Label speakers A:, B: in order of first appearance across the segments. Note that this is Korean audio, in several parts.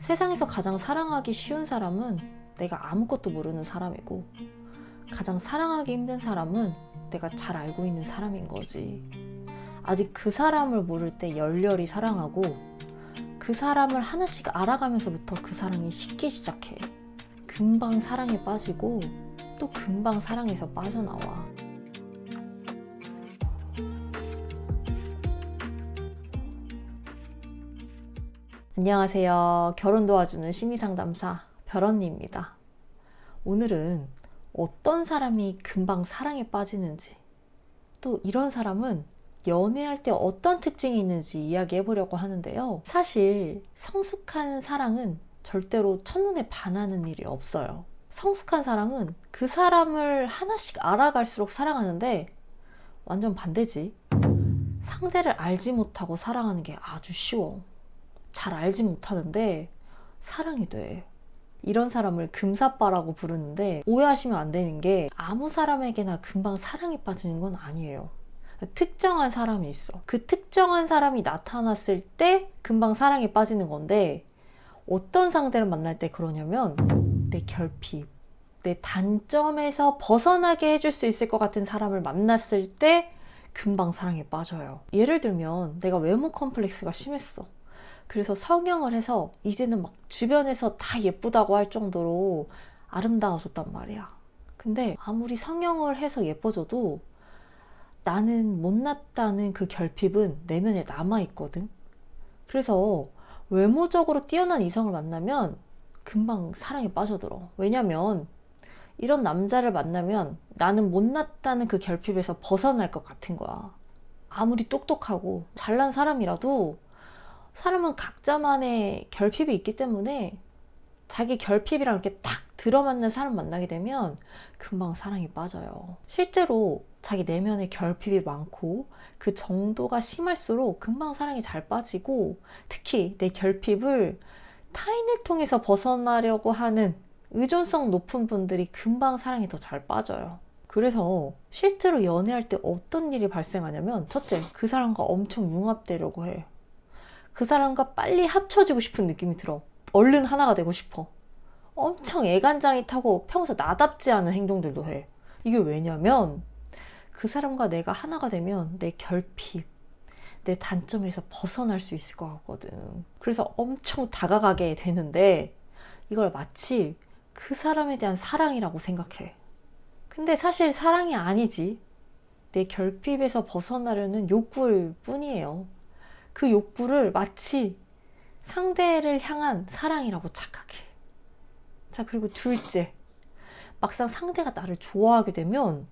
A: 세상에서 가장 사랑하기 쉬운 사람은 내가 아무것도 모르는 사람이고, 가장 사랑하기 힘든 사람은 내가 잘 알고 있는 사람인 거지. 아직 그 사람을 모를 때 열렬히 사랑하고, 그 사람을 하나씩 알아가면서부터 그 사랑이 식기 시작해. 금방 사랑에 빠지고 또 금방 사랑에서 빠져나와. 안녕하세요. 결혼 도와주는 심리상담사 별언니입니다. 오늘은 어떤 사람이 금방 사랑에 빠지는지, 또 이런 사람은 연애할 때 어떤 특징이 있는지 이야기해 보려고 하는데요. 사실 성숙한 사랑은 절대로 첫눈에 반하는 일이 없어요. 성숙한 사랑은 그 사람을 하나씩 알아갈수록 사랑하는데, 완전 반대지. 상대를 알지 못하고 사랑하는 게 아주 쉬워. 잘 알지 못하는데 사랑이 돼. 이런 사람을 금사빠라고 부르는데, 오해하시면 안 되는 게 아무 사람에게나 금방 사랑에 빠지는 건 아니에요. 특정한 사람이 있어. 그 특정한 사람이 나타났을 때 금방 사랑에 빠지는 건데, 어떤 상대를 만날 때 그러냐면 내 결핍, 내 단점에서 벗어나게 해줄 수 있을 것 같은 사람을 만났을 때 금방 사랑에 빠져요. 예를 들면 내가 외모 컴플렉스가 심했어. 그래서 성형을 해서 이제는 막 주변에서 다 예쁘다고 할 정도로 아름다워졌단 말이야. 근데 아무리 성형을 해서 예뻐져도 나는 못났다는 그 결핍은 내면에 남아있거든. 그래서 외모적으로 뛰어난 이성을 만나면 금방 사랑에 빠져들어. 왜냐면 이런 남자를 만나면 나는 못났다는 그 결핍에서 벗어날 것 같은 거야. 아무리 똑똑하고 잘난 사람이라도 사람은 각자만의 결핍이 있기 때문에 자기 결핍이랑 이렇게 딱 들어맞는 사람 만나게 되면 금방 사랑에 빠져요. 실제로 자기 내면에 결핍이 많고 그 정도가 심할수록 금방 사랑에 잘 빠지고, 특히 내 결핍을 타인을 통해서 벗어나려고 하는 의존성 높은 분들이 금방 사랑에 더 잘 빠져요. 그래서 실제로 연애할 때 어떤 일이 발생하냐면, 첫째, 그 사람과 엄청 융합되려고 해. 그 사람과 빨리 합쳐지고 싶은 느낌이 들어. 얼른 하나가 되고 싶어. 엄청 애간장이 타고 평소 나답지 않은 행동들도 해. 이게 왜냐면 그 사람과 내가 하나가 되면 내 결핍, 내 단점에서 벗어날 수 있을 것 같거든. 그래서 엄청 다가가게 되는데, 이걸 마치 그 사람에 대한 사랑이라고 생각해. 근데 사실 사랑이 아니지. 내 결핍에서 벗어나려는 욕구일 뿐이에요. 그 욕구를 마치 상대를 향한 사랑이라고 착각해. 자, 그리고 둘째, 막상 상대가 나를 좋아하게 되면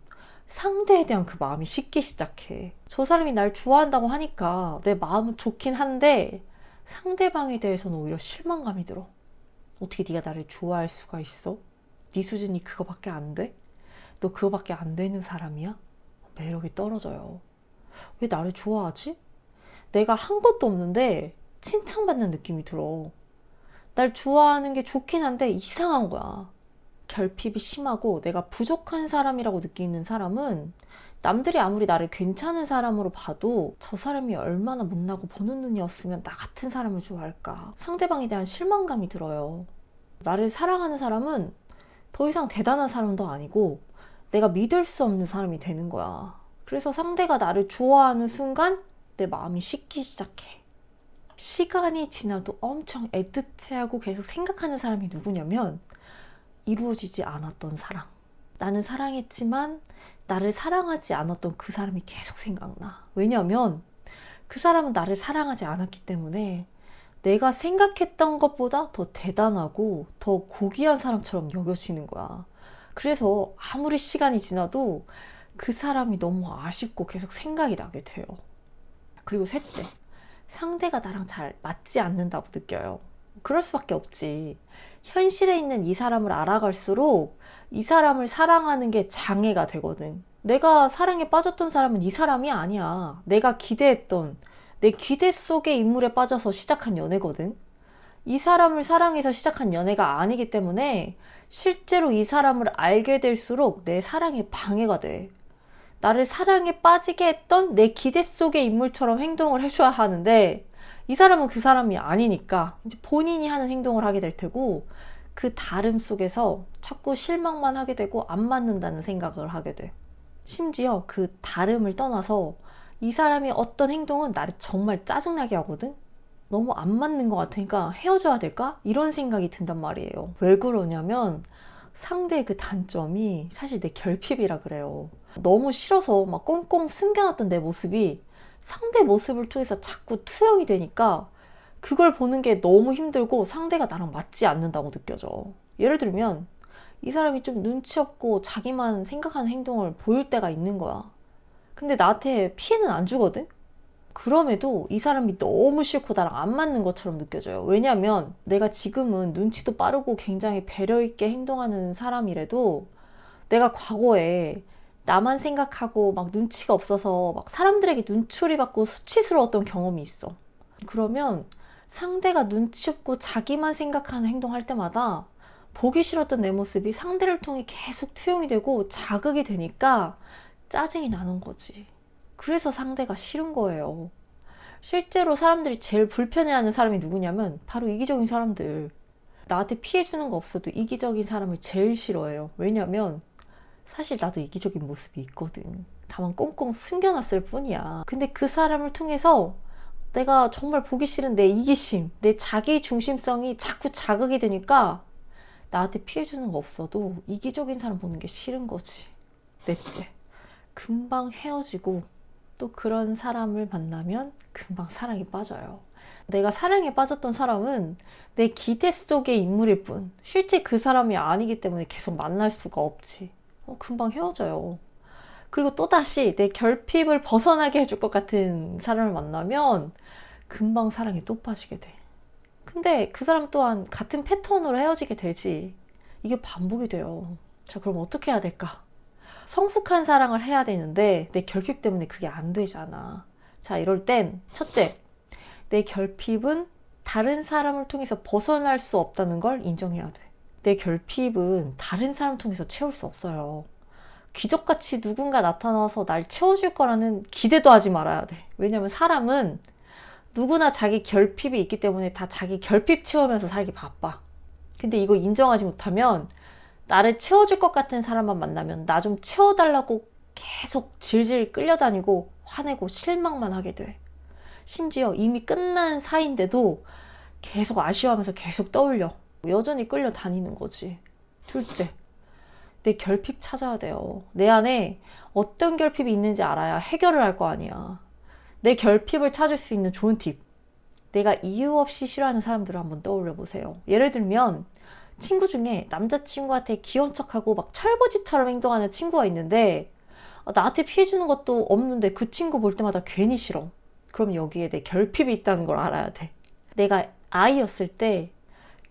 A: 상대에 대한 그 마음이 식기 시작해. 저 사람이 날 좋아한다고 하니까 내 마음은 좋긴 한데 상대방에 대해서는 오히려 실망감이 들어. 어떻게 네가 나를 좋아할 수가 있어? 네 수준이 그거밖에 안 돼? 너 그거밖에 안 되는 사람이야? 매력이 떨어져요. 왜 나를 좋아하지? 내가 한 것도 없는데 칭찬받는 느낌이 들어. 날 좋아하는 게 좋긴 한데 이상한 거야. 결핍이 심하고 내가 부족한 사람이라고 느끼는 사람은 남들이 아무리 나를 괜찮은 사람으로 봐도 저 사람이 얼마나 못나고 보는 눈이었으면 나 같은 사람을 좋아할까. 상대방에 대한 실망감이 들어요. 나를 사랑하는 사람은 더 이상 대단한 사람도 아니고 내가 믿을 수 없는 사람이 되는 거야. 그래서 상대가 나를 좋아하는 순간 내 마음이 식기 시작해. 시간이 지나도 엄청 애틋해하고 계속 생각하는 사람이 누구냐면, 이루어지지 않았던 사랑. 나는 사랑했지만 나를 사랑하지 않았던 그 사람이 계속 생각나. 왜냐면 그 사람은 나를 사랑하지 않았기 때문에 내가 생각했던 것보다 더 대단하고 더 고귀한 사람처럼 여겨지는 거야. 그래서 아무리 시간이 지나도 그 사람이 너무 아쉽고 계속 생각이 나게 돼요. 그리고 셋째, 상대가 나랑 잘 맞지 않는다고 느껴요. 그럴 수밖에 없지. 현실에 있는 이 사람을 알아갈수록 이 사람을 사랑하는 게 장애가 되거든. 내가 사랑에 빠졌던 사람은 이 사람이 아니야. 내가 기대했던, 내 기대 속의 인물에 빠져서 시작한 연애거든. 이 사람을 사랑해서 시작한 연애가 아니기 때문에 실제로 이 사람을 알게 될수록 내 사랑에 방해가 돼. 나를 사랑에 빠지게 했던 내 기대 속의 인물처럼 행동을 해줘야 하는데, 이 사람은 그 사람이 아니니까 이제 본인이 하는 행동을 하게 될 테고, 그 다름 속에서 자꾸 실망만 하게 되고 안 맞는다는 생각을 하게 돼. 심지어 그 다름을 떠나서 이 사람이 어떤 행동은 나를 정말 짜증나게 하거든? 너무 안 맞는 것 같으니까 헤어져야 될까? 이런 생각이 든단 말이에요. 왜 그러냐면 상대의 그 단점이 사실 내 결핍이라 그래요. 너무 싫어서 막 꽁꽁 숨겨놨던 내 모습이 상대 모습을 통해서 자꾸 투영이 되니까 그걸 보는 게 너무 힘들고 상대가 나랑 맞지 않는다고 느껴져. 예를 들면 이 사람이 좀 눈치 없고 자기만 생각하는 행동을 보일 때가 있는 거야. 근데 나한테 피해는 안 주거든? 그럼에도 이 사람이 너무 싫고 나랑 안 맞는 것처럼 느껴져요. 왜냐면 내가 지금은 눈치도 빠르고 굉장히 배려 있게 행동하는 사람이라도 내가 과거에 나만 생각하고 막 눈치가 없어서 막 사람들에게 눈초리 받고 수치스러웠던 경험이 있어. 그러면 상대가 눈치 없고 자기만 생각하는 행동할 때마다 보기 싫었던 내 모습이 상대를 통해 계속 투영이 되고 자극이 되니까 짜증이 나는 거지. 그래서 상대가 싫은 거예요. 실제로 사람들이 제일 불편해하는 사람이 누구냐면 바로 이기적인 사람들. 나한테 피해주는 거 없어도 이기적인 사람을 제일 싫어해요. 왜냐면 사실 나도 이기적인 모습이 있거든. 다만 꽁꽁 숨겨놨을 뿐이야. 근데 그 사람을 통해서 내가 정말 보기 싫은 내 이기심, 내 자기 중심성이 자꾸 자극이 되니까 나한테 피해주는 거 없어도 이기적인 사람 보는 게 싫은 거지. 넷째, 금방 헤어지고 또 그런 사람을 만나면 금방 사랑에 빠져요. 내가 사랑에 빠졌던 사람은 내 기대 속의 인물일 뿐 실제 그 사람이 아니기 때문에 계속 만날 수가 없지. 금방 헤어져요. 그리고 또다시 내 결핍을 벗어나게 해줄 것 같은 사람을 만나면 금방 사랑에 또 빠지게 돼. 근데 그 사람 또한 같은 패턴으로 헤어지게 되지. 이게 반복이 돼요. 자, 그럼 어떻게 해야 될까? 성숙한 사랑을 해야 되는데 내 결핍 때문에 그게 안 되잖아. 자, 이럴 땐 첫째, 내 결핍은 다른 사람을 통해서 벗어날 수 없다는 걸 인정해야 돼. 내 결핍은 다른 사람 통해서 채울 수 없어요. 기적같이 누군가 나타나서 날 채워줄 거라는 기대도 하지 말아야 돼. 왜냐면 사람은 누구나 자기 결핍이 있기 때문에 다 자기 결핍 채우면서 살기 바빠. 근데 이거 인정하지 못하면 나를 채워줄 것 같은 사람만 만나면 나 좀 채워달라고 계속 질질 끌려다니고 화내고 실망만 하게 돼. 심지어 이미 끝난 사이인데도 계속 아쉬워하면서 계속 떠올려. 여전히 끌려다니는 거지. 둘째, 내 결핍 찾아야 돼요. 내 안에 어떤 결핍이 있는지 알아야 해결을 할 거 아니야. 내 결핍을 찾을 수 있는 좋은 팁. 내가 이유 없이 싫어하는 사람들을 한번 떠올려 보세요. 예를 들면 친구 중에 남자친구한테 귀여운 척하고 막 철부지처럼 행동하는 친구가 있는데 나한테 피해주는 것도 없는데 그 친구 볼 때마다 괜히 싫어. 그럼 여기에 내 결핍이 있다는 걸 알아야 돼. 내가 아이였을 때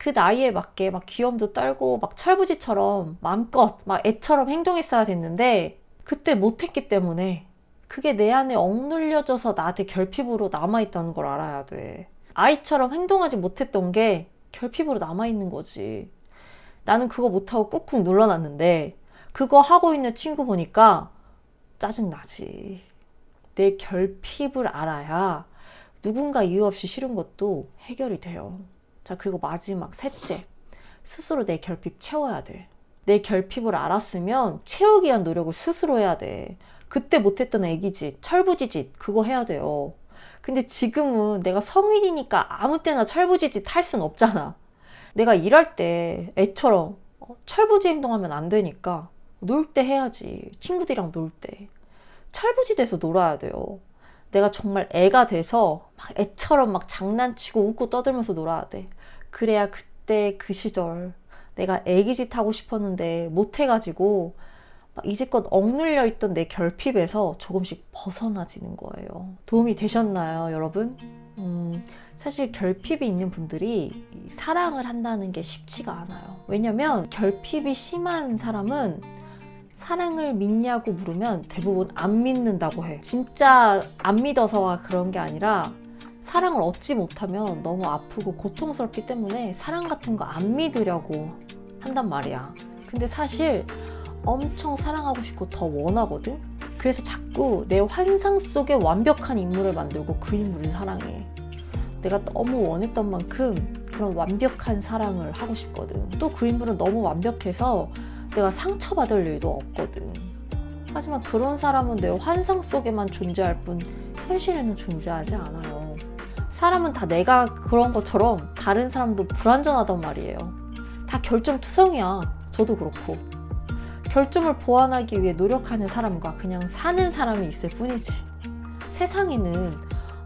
A: 그 나이에 맞게 막 귀염도 떨고 막 철부지처럼 마음껏 막 애처럼 행동했어야 됐는데 그때 못했기 때문에 그게 내 안에 억눌려져서 나한테 결핍으로 남아있다는 걸 알아야 돼. 아이처럼 행동하지 못했던 게 결핍으로 남아있는 거지. 나는 그거 못하고 꾹꾹 눌러놨는데 그거 하고 있는 친구 보니까 짜증나지. 내 결핍을 알아야 누군가 이유 없이 싫은 것도 해결이 돼요. 자, 그리고 마지막 셋째, 스스로 내 결핍 채워야 돼. 내 결핍을 알았으면 채우기 위한 노력을 스스로 해야 돼. 그때 못했던 애기짓, 철부지짓 그거 해야 돼요. 근데 지금은 내가 성인이니까 아무 때나 철부지짓 할 순 없잖아. 내가 일할 때 애처럼 철부지 행동하면 안 되니까 놀 때 해야지. 친구들이랑 놀 때. 철부지돼서 놀아야 돼요. 내가 정말 애가 돼서 막 애처럼 막 장난치고 웃고 떠들면서 놀아야 돼. 그래야 그때 그 시절 내가 애기짓 하고 싶었는데 못해가지고 막 이제껏 억눌려 있던 내 결핍에서 조금씩 벗어나지는 거예요. 도움이 되셨나요, 여러분? 사실 결핍이 있는 분들이 사랑을 한다는 게 쉽지가 않아요. 왜냐면 결핍이 심한 사람은 사랑을 믿냐고 물으면 대부분 안 믿는다고 해. 진짜 안 믿어서가 그런 게 아니라 사랑을 얻지 못하면 너무 아프고 고통스럽기 때문에 사랑 같은 거 안 믿으려고 한단 말이야. 근데 사실 엄청 사랑하고 싶고 더 원하거든? 그래서 자꾸 내 환상 속에 완벽한 인물을 만들고 그 인물을 사랑해. 내가 너무 원했던 만큼 그런 완벽한 사랑을 하고 싶거든. 또 그 인물은 너무 완벽해서 내가 상처받을 일도 없거든. 하지만 그런 사람은 내 환상 속에만 존재할 뿐 현실에는 존재하지 않아요. 사람은 다 내가 그런 것처럼 다른 사람도 불완전하단 말이에요. 다 결정투성이야. 저도 그렇고. 결점을 보완하기 위해 노력하는 사람과 그냥 사는 사람이 있을 뿐이지. 세상에는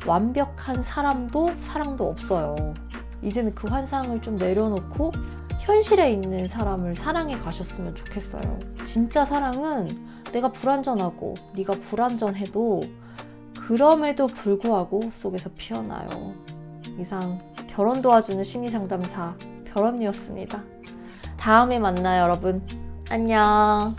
A: 완벽한 사람도 사랑도 없어요. 이제는 그 환상을 좀 내려놓고 현실에 있는 사람을 사랑해 가셨으면 좋겠어요. 진짜 사랑은 내가 불완전하고 네가 불완전해도 그럼에도 불구하고 속에서 피어나요. 이상 결혼 도와주는 심리상담사 별언니였습니다. 다음에 만나요, 여러분. 안녕.